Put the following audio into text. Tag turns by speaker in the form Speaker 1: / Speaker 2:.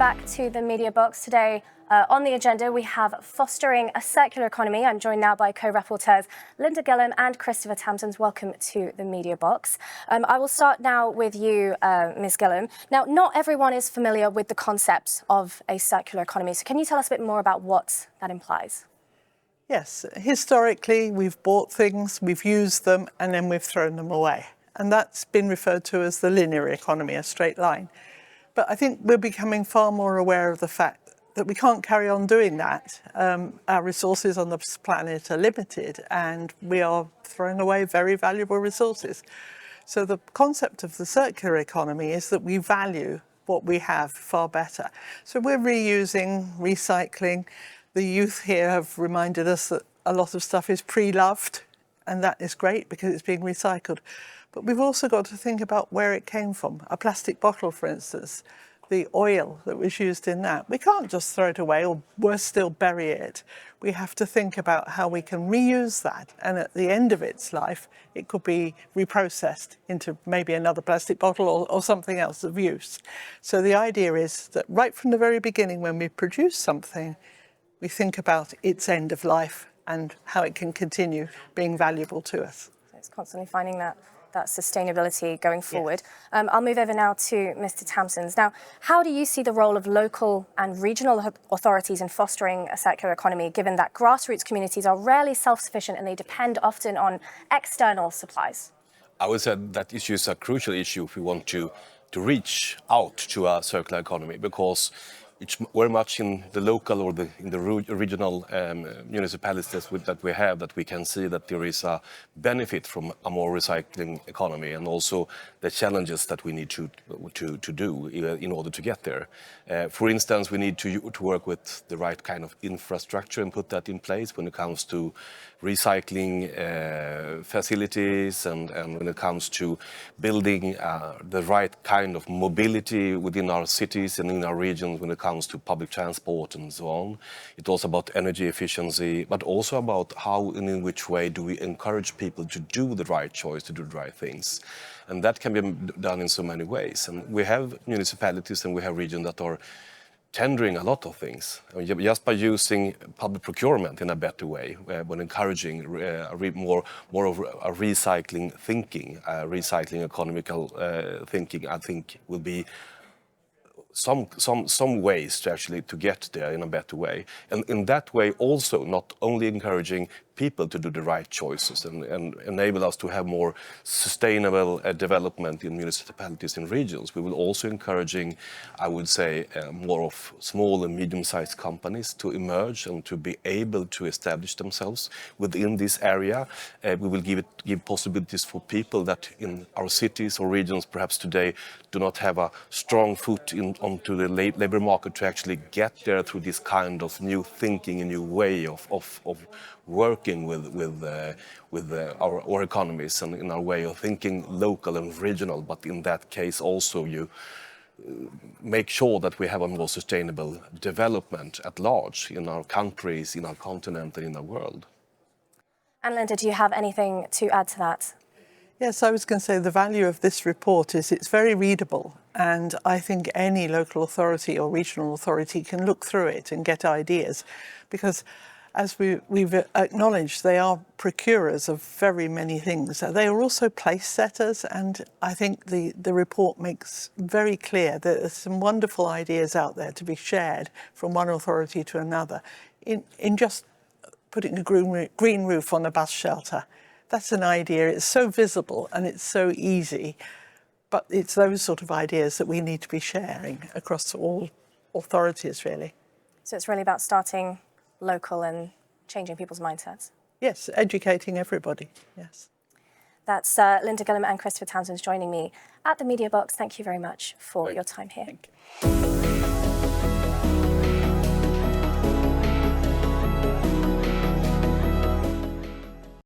Speaker 1: back to the Media Box. Today on the agenda we have fostering a circular economy. I'm joined now by co-rapporteurs Linda Gillham and Kristoffer Tamsons. Welcome to the Media Box. I will start now with you, Ms. Gillham. Now, not everyone is familiar with the concept of a circular economy, so can you tell us a bit more about what that implies?
Speaker 2: Yes, historically we've bought things, we've used them, and then we've thrown them away. And that's been referred to as the linear economy, a straight line. But I think we're becoming far more aware of the fact that we can't carry on doing that. Our resources on this planet are limited and we are throwing away very valuable resources. So the concept of the circular economy is that we value what we have far better. So we're reusing, recycling. The youth here have reminded us that a lot of stuff is pre-loved, and that is great because it's being recycled. But we've also got to think about where it came from. A plastic bottle, for instance, the oil that was used in that. We can't just throw it away or worse still bury it. We have to think about how we can reuse that. And at the end of its life, it could be reprocessed into maybe another plastic bottle or something else of use. So the idea is that right from the very beginning, when we produce something, we think about its end of life and how it can continue being valuable to us.
Speaker 1: It's constantly finding that sustainability going forward. Yeah. I'll move over now to Mr. Tamsons. Now, how do you see the role of local and regional authorities in fostering a circular economy, given that grassroots communities are rarely self-sufficient and they depend often on external supplies?
Speaker 3: I would say that issue is a crucial issue if we want to reach out to a circular economy, because it's very much in the local or in the regional municipalities that we have that we can see that there is a benefit from a more recycling economy, and also the challenges that we need to do in order to get there. For instance, we need to work with the right kind of infrastructure and put that in place when it comes to recycling facilities and when it comes to building the right kind of mobility within our cities and in our regions when it comes to public transport and so on. It's also about energy efficiency, but also about how and in which way do we encourage people to do the right choice, to do the right things. And that can be done in so many ways. And we have municipalities and we have regions that are tendering a lot of things. Just by using public procurement in a better way, when encouraging more of a recycling thinking, recycling economical thinking, I think will be some ways to actually to get there in a better way. And in that way also not only encouraging people to do the right choices and enable us to have more sustainable development in municipalities and regions. We will also encouraging, I would say, more of small and medium-sized companies to emerge and to be able to establish themselves within this area. We will give possibilities for people that in our cities or regions perhaps today do not have a strong foot onto the labor market to actually get there through this kind of new thinking, a new way of working with our economies and in our way of thinking local and regional, but in that case also you make sure that we have a more sustainable development at large in our countries, in our continent and in our world.
Speaker 1: And Linda, do you have anything to add to that?
Speaker 2: Yes, I was going to say the value of this report is it's very readable, and I think any local authority or regional authority can look through it and get ideas, because as we've acknowledged, they are procurers of very many things. They are also place setters, and I think the report makes very clear that there's some wonderful ideas out there to be shared from one authority to another. In just putting a green roof on a bus shelter, that's an idea. It's so visible and it's so easy, but it's those sort of ideas that we need to be sharing across all authorities, really.
Speaker 1: So it's really about starting local and changing people's mindsets.
Speaker 2: Yes, educating everybody, yes.
Speaker 1: That's Linda Gillham and Kristoffer Tamsons joining me at the Media Box. Thank you very much for your time here.
Speaker 2: Thank you.